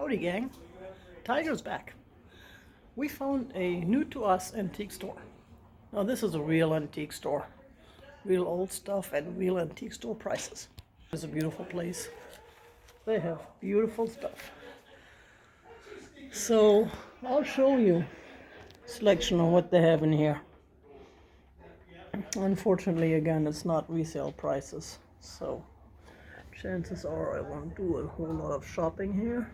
Howdy gang, Tiger's back. We found a new to us antique store. Now this is a real antique store. Real old stuff and real antique store prices. It's a beautiful place. They have beautiful stuff. So I'll show you a selection of what they have in here. Unfortunately, again, it's not resale prices. So chances are I won't do a whole lot of shopping here.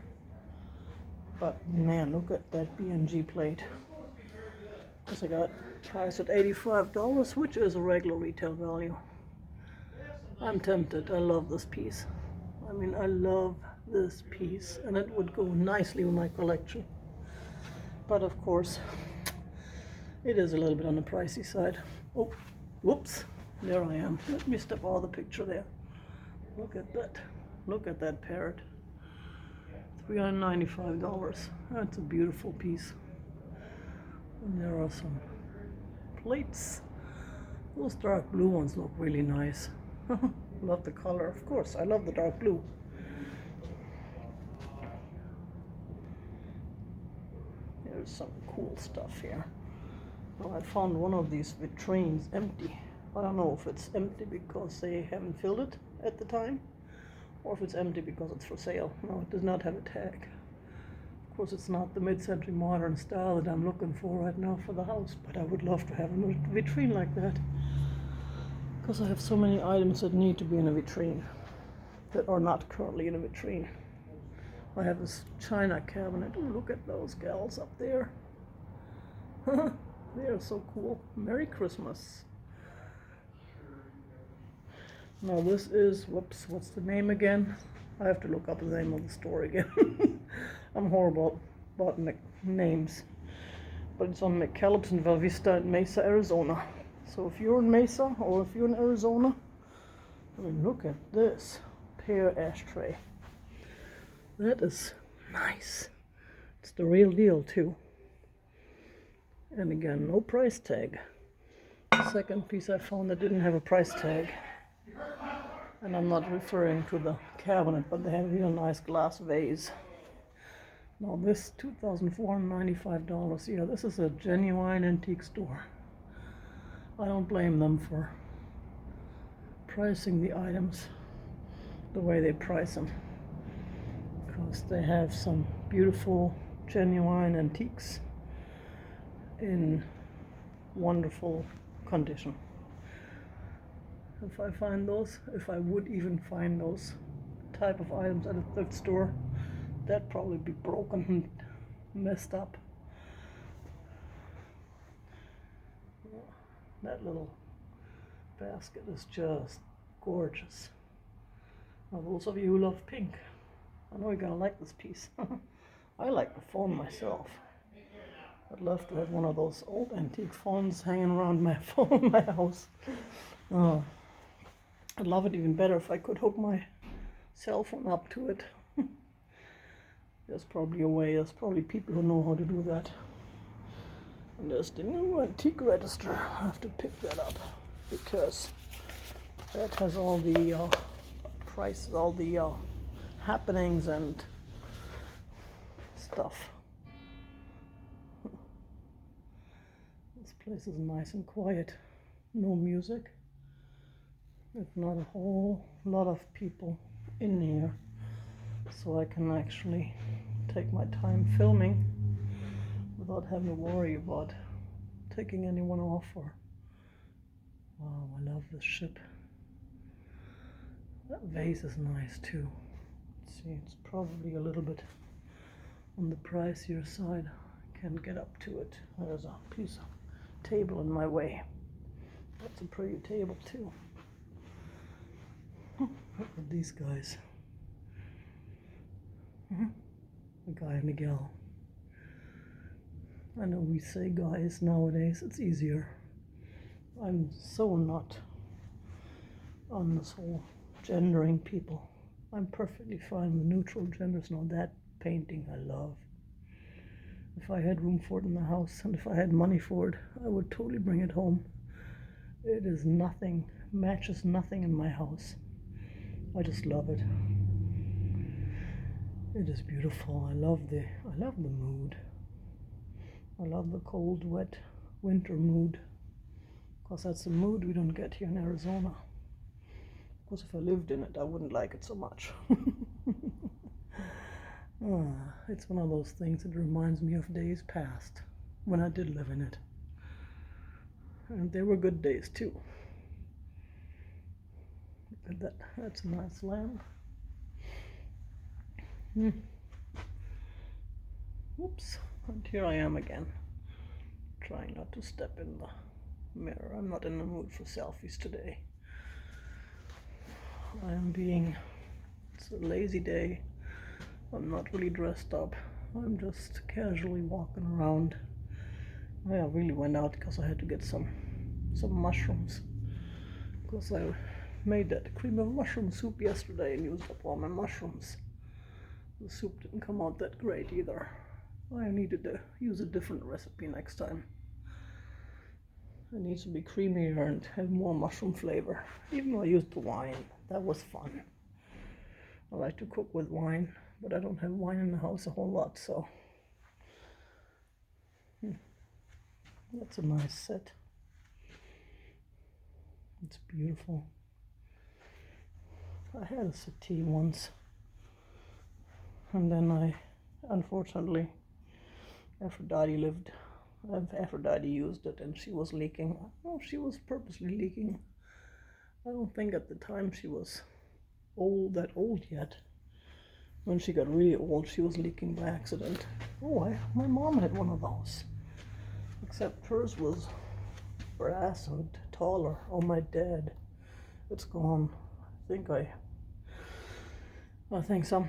But man, look at that B&G plate. I got priced at $85, which is a regular retail value. I'm tempted. I love this piece. I mean, I love this piece, and it would go nicely with my collection. But of course, it is a little bit on the pricey side. Oh, whoops! There I am. Let me step out of the picture there. Look at that. Look at that parrot. $395. That's a beautiful piece. And there are some plates. Those dark blue ones look really nice. Love the color, of course. I love the dark blue. There's some cool stuff here. Well, I found one of these vitrines empty. I don't know if it's empty because they haven't filled it at the time, or if it's empty because it's for sale. No, it does not have a tag. Of course, it's not the mid-century modern style that I'm looking for right now for the house, but I would love to have a vitrine like that, because I have so many items that need to be in a vitrine that are not currently in a vitrine. I have this china cabinet. Ooh, look at those gals up there. They are so cool. Merry Christmas. Now this is, whoops, what's the name again? I have to look up the name of the store again. I'm horrible about names. But it's on McKellips in Val Vista in Mesa, Arizona. So if you're in Mesa or if you're in Arizona, I mean, look at this pear ashtray. That is nice. It's the real deal too. And again, no price tag. The second piece I found that didn't have a price tag. And I'm not referring to the cabinet, but they have a real nice glass vase. Now this $2,495. Yeah, this is a genuine antique store. I don't blame them for pricing the items the way they price them, because they have some beautiful genuine antiques in wonderful condition. If I find those, if I would even find those type of items at a thrift store, that'd probably be broken and messed up. That little basket is just gorgeous. Now those of you who love pink, I know you're gonna like this piece. I like the phone myself. I'd love to have one of those old antique phones hanging around my phone, my house. I'd love it even better if I could hook my cell phone up to it. There's probably a way. There's probably people who know how to do that. And there's the new antique register. I have to pick that up because that has all the prices, all the happenings and stuff. This place is nice and quiet. No music. There's not a whole lot of people in here, so I can actually take my time filming without having to worry about taking anyone off. Or wow, I love this ship. That vase is nice too. Let's see, it's probably a little bit on the pricier side. I can't get up to it. There's a piece of table in my way. That's a pretty table too. Look at these guys. A guy and a gal. I know we say guys nowadays, it's easier. I'm so not on this whole gendering people. I'm perfectly fine with neutral genders. Now that painting I love. If I had room for it in the house and if I had money for it, I would totally bring it home. It is nothing, matches nothing in my house. I just love it. It is beautiful. I love the mood. I love the cold, wet winter mood. Because that's a mood we don't get here in Arizona. Because if I lived in it, I wouldn't like it so much. It's one of those things that reminds me of days past when I did live in it. And they were good days too. Look at that. That's a nice lamb. Oops. And here I am again. Trying not to step in the mirror. I'm not in the mood for selfies today. It's a lazy day. I'm not really dressed up. I'm just casually walking around. I really went out because I had to get some mushrooms. Because I made that cream of mushroom soup yesterday and used up all my mushrooms. The soup didn't come out that great either. I needed to use a different recipe next time. It needs to be creamier and have more mushroom flavor. Even though I used the wine, that was fun. I like to cook with wine, but I don't have wine in the house a whole lot, so. That's a nice set. It's beautiful. I had a settee once, and then unfortunately, Aphrodite used it and she was leaking. Well, she was purposely leaking. I don't think at the time she was that old yet. When she got really old, she was leaking by accident. My mom had one of those. Except hers was brass and taller. Oh, my dad. It's gone. I think some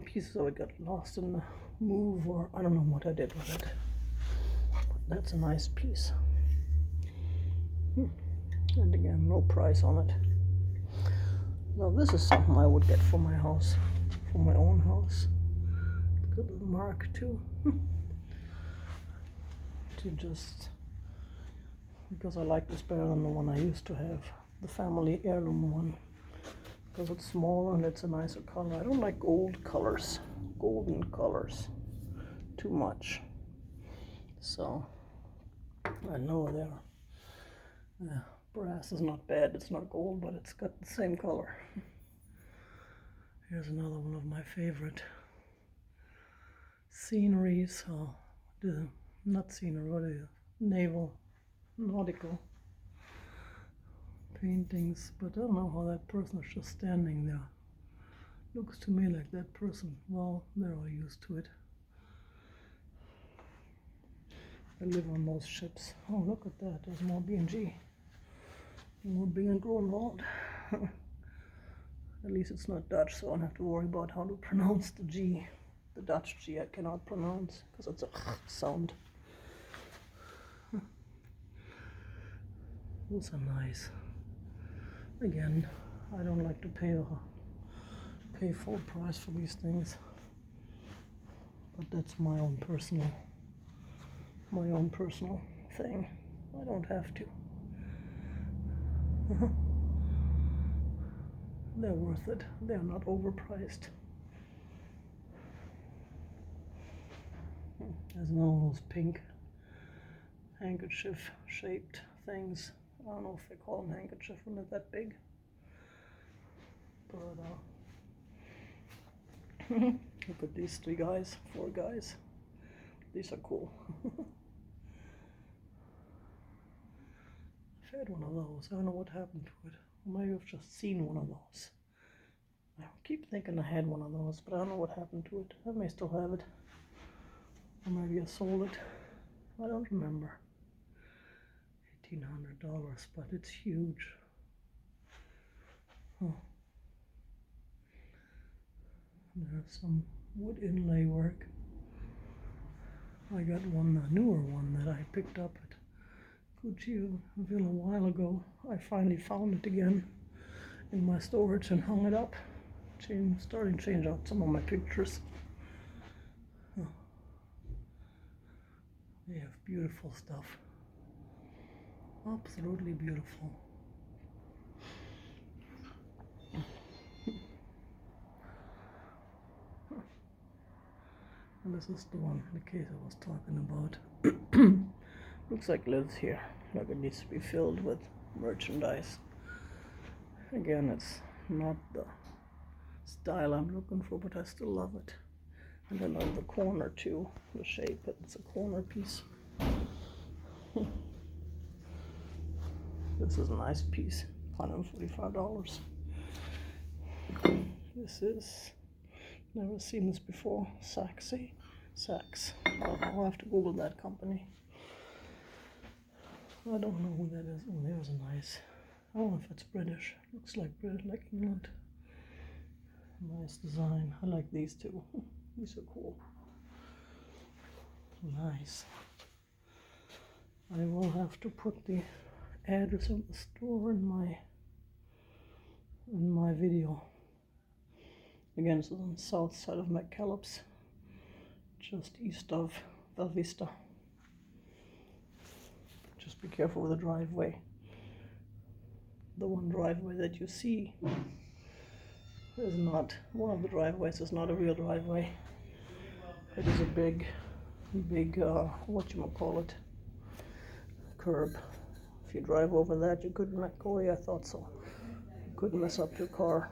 pieces of it got lost in the move, or I don't know what I did with it. But that's a nice piece. And again, no price on it. Now this is something I would get for my house, for my own house. Good little mark too. Because I like this better than the one I used to have, the family heirloom one. Because it's smaller and it's a nicer color. I don't like golden colors too much. So I know brass is not bad. It's not gold, but it's got the same color. Here's another one of my favorite sceneries. Not scenery, what is it? Naval, Nautical paintings, but I don't know how that person is just standing there. Looks to me like that person, well, they're all used to it. I live on those ships. Oh, look at that, there's more B&G. More Bing and Groenwald. At least it's not Dutch, so I don't have to worry about how to pronounce the G. The Dutch G I cannot pronounce, because it's a sound. Those are nice. Again, I don't like to pay full price for these things, but that's my own personal thing. I don't have to. They're worth it. They're not overpriced. There's one of those pink handkerchief shaped things. I don't know if they call them handkerchief when they're that big. But look at these 4 guys. These are cool. I've had one of those. I don't know what happened to it. Or maybe I've just seen one of those. I keep thinking I had one of those, but I don't know what happened to it. I may still have it. Or maybe I sold it. I don't remember. $1,800, but it's huge. There's some wood inlay work. I got a newer one that I picked up at Gucci'Ville a while ago. I finally found it again in my storage and hung it up. Starting to change out some of my pictures. They have beautiful stuff. Absolutely beautiful. And this is the one, the case I was talking about. Looks like lives here, like it needs to be filled with merchandise. Again, it's not the style I'm looking for, but I still love it. And then on the corner too, the shape, it's a corner piece. This is a nice piece, $145. This is, never seen this before, Saks. I'll have to Google that company. I don't know who that is. Oh, there's a nice, I don't know if it's British. Looks like British, like England. Nice design. I like these two. These are cool. Nice. I will have to put the address of the store in my video. Again, this is on the south side of McKellips, just east of Val Vista. Just be careful with the driveway. The one driveway that you see is not, one of the driveways is not a real driveway. It is a big, whatchamacallit, curb. If you drive over that, you couldn't let go. Yeah, I thought so. You couldn't mess up your car.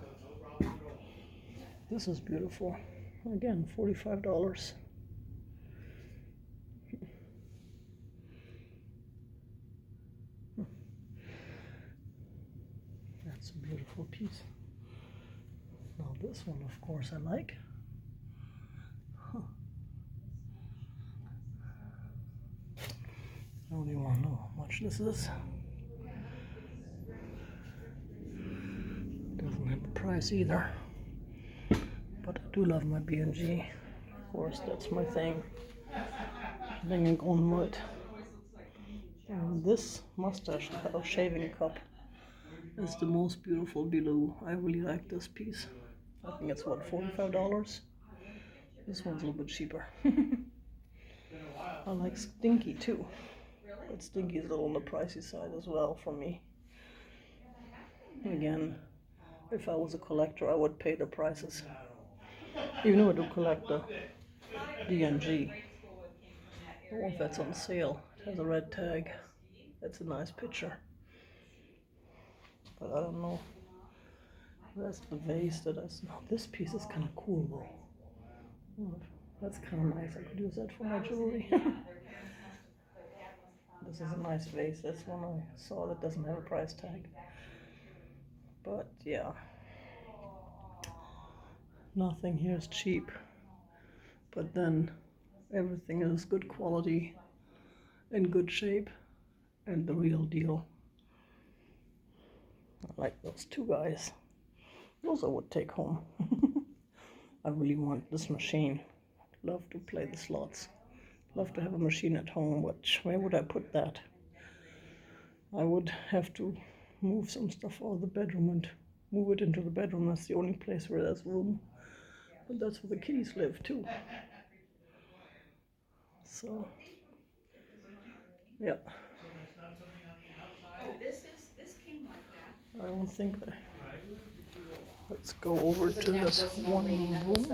This is beautiful. Again, $45. That's a beautiful piece. Now this one, of course, I like. I don't even want to know how much this is. Doesn't have a price either. But I do love my B&G. Of course, that's my thing. Thing in wood. And this mustache shaving cup is the most beautiful blue. I really like this piece. I think it's what, $45? This one's a little bit cheaper. I like Stinky too, but Stinky's a little on the pricey side as well for me. Again, if I was a collector, I would pay the prices. Even though I do collect the B&G. I don't know if that's on sale. It has a red tag. That's a nice picture. But I don't know. That's the vase that I saw. This piece is kind of cool though. Oh, that's kind of nice. I could use that for my jewelry. This is a nice vase. That's one I saw that doesn't have a price tag. But yeah, nothing here is cheap. But then everything is good quality, in good shape, and the real deal. I like those two guys. Those I would take home. I really want this machine. Love to play the slots. Love to have a machine at home, but where would I put that? I would have to move some stuff out of the bedroom and move it into the bedroom. That's the only place where there's room. But that's where the kitties live too. So, yeah. I don't think that. Let's go over to this one room.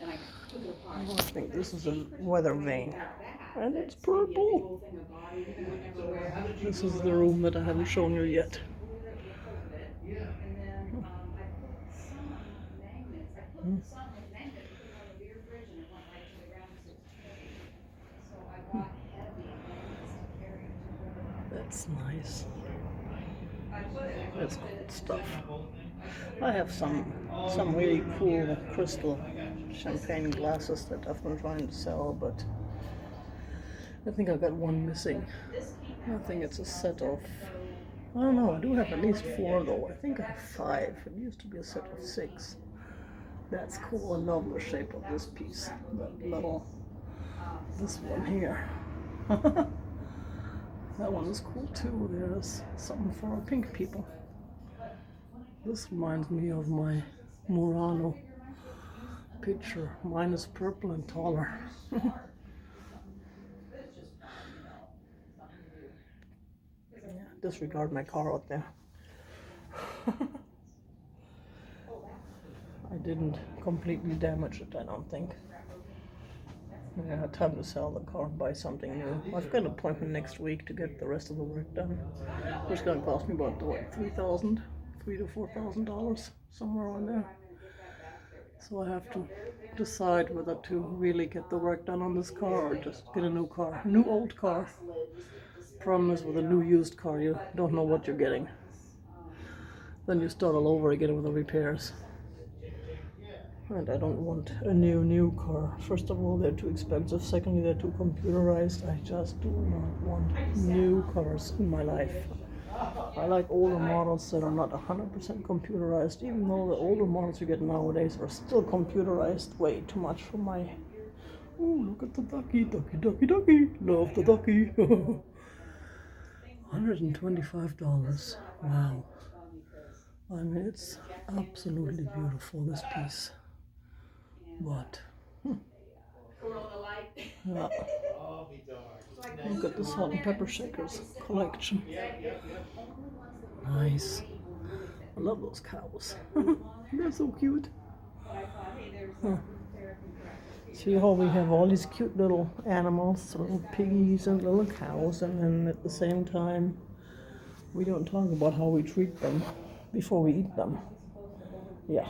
Oh, I think this is a weather vane. And it's purple. This is the room that I haven't shown you yet. That's nice. That's cool stuff. I have some really cool crystal champagne glasses that I've been trying to sell, but I think I got one missing. I think it's a set of, I don't know, I do have at least 4 though. I think I have 5. It used to be a set of 6. That's cool. I love the shape of this piece. This one here. That one is cool too. There's something for pink people. This reminds me of my Murano picture. Mine is purple and taller. Yeah, disregard my car out there. I didn't completely damage it, I don't think. Yeah, time to sell the car and buy something new. I've got an appointment next week to get the rest of the work done, which is going to cost me about what, $3,000 to $4,000, somewhere on there. So I have to decide whether to really get the work done on this car or just get a new car, a new old car. Problem is with a new used car, you don't know what you're getting. Then you start all over again with the repairs. And I don't want a new car. First of all, they're too expensive. Secondly, they're too computerized. I just do not want new cars in my life. I like older models that are not 100% computerized, even though the older models you get nowadays are still computerized. Way too much for my... Oh, look at the ducky, ducky, ducky, ducky. Love the ducky. $125. Wow. I mean, it's absolutely beautiful, this piece. But, yeah. Look at the salt and pepper shakers collection. Nice. I love those cows. They're so cute. Huh. See how we have all these cute little animals, little piggies and little cows, and then at the same time, we don't talk about how we treat them before we eat them. Yeah.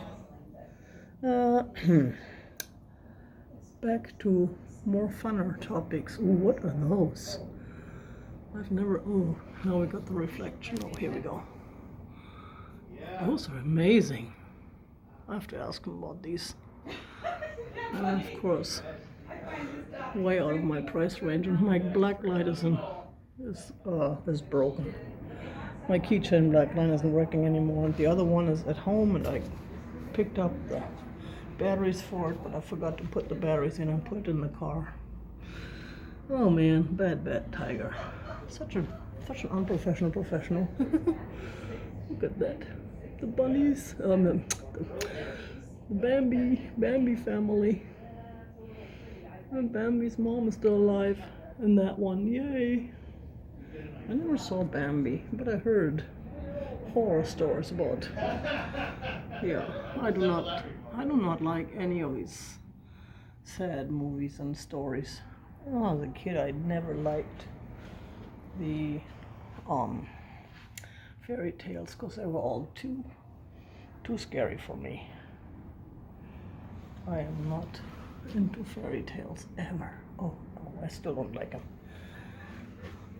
Back to more funner topics. Ooh, what are those? I've never... Oh, now we got the reflection. Oh, here we go. Those are amazing. I have to ask him about these. And of course, way out of my price range. And my black light is broken. My keychain black light isn't working anymore. And the other one is at home, and I picked up the batteries for it, but I forgot to put the batteries in and put it in the car. Oh man, bad tiger. Such an unprofessional professional. Look at that. The bunnies, the Bambi family. And Bambi's mom is still alive in that one. Yay! I never saw Bambi, but I heard horror stories about. Yeah, I do not like any of these sad movies and stories. When I was a kid, I never liked the fairy tales because they were all too scary for me. I am not into fairy tales ever. Oh no, I still don't like them.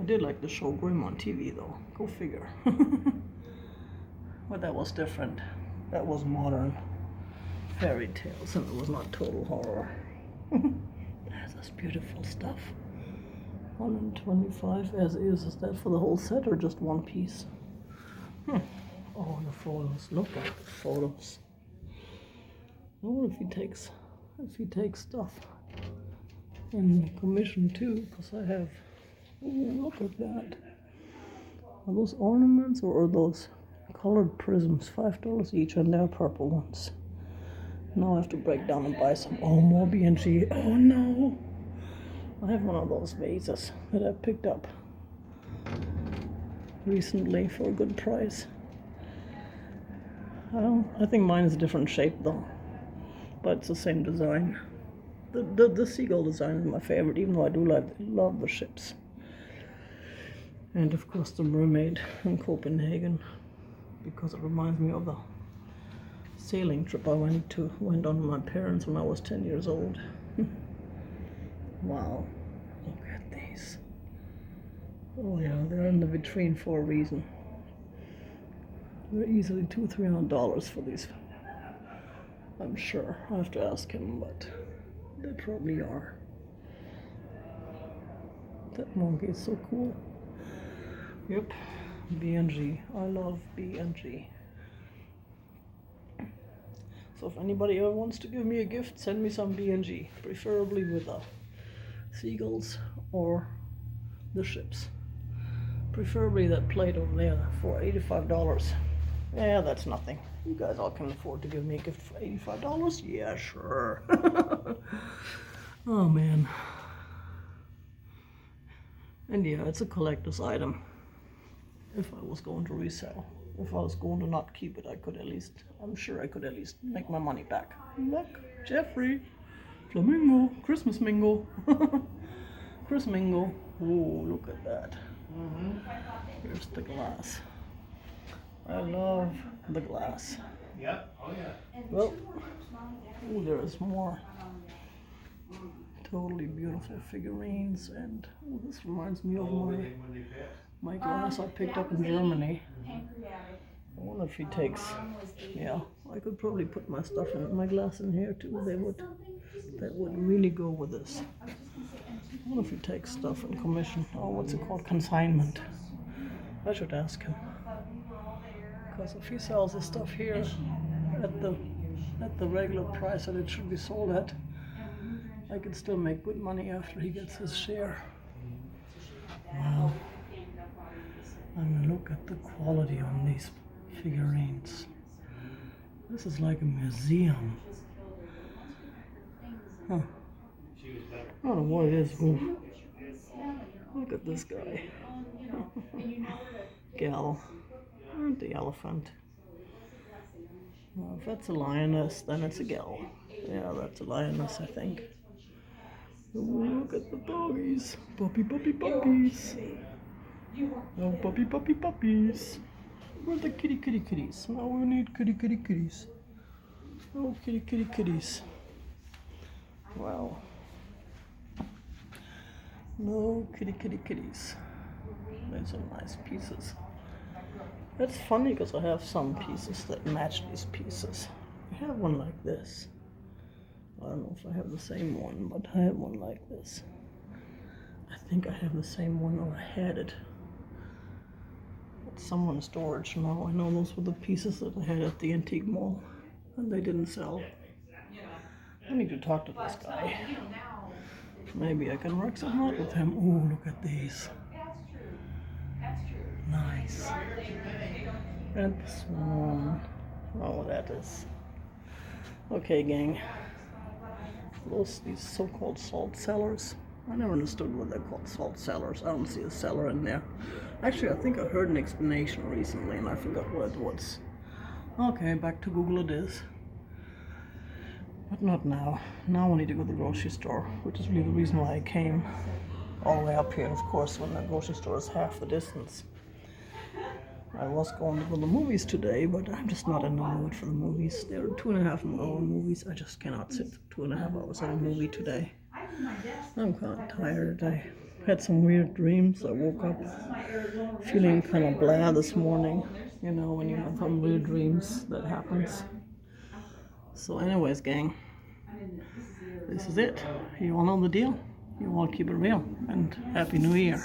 I did like the show Grimm on TV though. Go figure. But that was different. That was modern fairy tales, and it was not total horror. That's beautiful stuff. 125 as is. Is that for the whole set or just one piece? Oh, the photos. Look at the photos. I wonder if he takes stuff in commission too, because I have. Oh, look at that. Are those ornaments or are those colored prisms? $5 each, and they're purple ones. Now I have to break down and buy some. Oh, more B&G. Oh no! I have one of those vases that I picked up recently for a good price. I think mine is a different shape though, but it's the same design. The seagull design is my favorite, even though I do love the ships. And of course the mermaid in Copenhagen, because it reminds me of the sailing trip I went on with my parents when I was 10 years old. Wow, look at these. Oh yeah, they're in the vitrine for a reason. They're easily $200-300 for these. I'm sure. I have to ask him, but they probably are. That monkey is so cool. Yep, B&G. I love B&G. So if anybody ever wants to give me a gift, send me some B&G, preferably with the seagulls or the ships. Preferably that plate over there for $85. Yeah, that's nothing. You guys all can afford to give me a gift for $85? Yeah, sure. Oh man. And yeah, it's a collector's item if I was going to resell. if I was going to not keep it, I'm sure I could at least make my money back. Look, Jeffrey, flamingo, Christmas mingle, Chris mingle. Oh, look at that. Here's the glass. I love the glass. Yeah. Oh yeah. Well, oh, there is more totally beautiful figurines, and oh, this reminds me of my glass I picked up in Germany. I wonder if he takes. Yeah, I could probably put my stuff in my glass in here too. That would really go with this. I wonder if he takes stuff in commission. Oh, what's it called? Consignment. I should ask him. Because if he sells his stuff here at the regular price that it should be sold at, I could still make good money after he gets his share. Wow. I mean, look at the quality on these figurines. This is like a museum. Huh. I don't know what it is. Look at this guy. Gal. And the elephant. Well, if that's a lioness, then it's a gal. Yeah, that's a lioness, I think. Ooh, look at the doggies. Puppy, puppy, puppies. Oh, puppy, puppy, puppies. Where are the kitty, kitty, kitties? Now we need kitty, kitty, kitties. Oh, kitty, kitty, kitties. Wow. No kitty, kitty, kitties. Those are nice pieces. It's funny because I have some pieces that match these pieces. I have one like this. I don't know if I have the same one, but I have one like this. I think I have the same one, or I had it at someone's storage. Now I know those were the pieces that I had at the antique mall, and they didn't sell. I need to talk to this guy. Maybe I can work something out with him. Oh, look at these. Nice. And the swan. Oh, that is. Okay, gang. These so-called salt cellars. I never understood what they're called, salt cellars. I don't see a cellar in there. Actually, I think I heard an explanation recently and I forgot what it was. Okay, back to Google it is. But not now. Now I need to go to the grocery store, which is really the reason why I came all the way up here, of course, when the grocery store is half the distance. I was going to go to the movies today, but I'm just not in the mood for the movies. They're 2.5-hour movies. I just cannot sit 2.5 hours on a movie today. I'm kind of tired. I had some weird dreams. I woke up feeling kind of blah this morning. You know, when you have some weird dreams, that happens. So anyways, gang, this is it. You all know the deal. You all keep it real, and Happy New Year.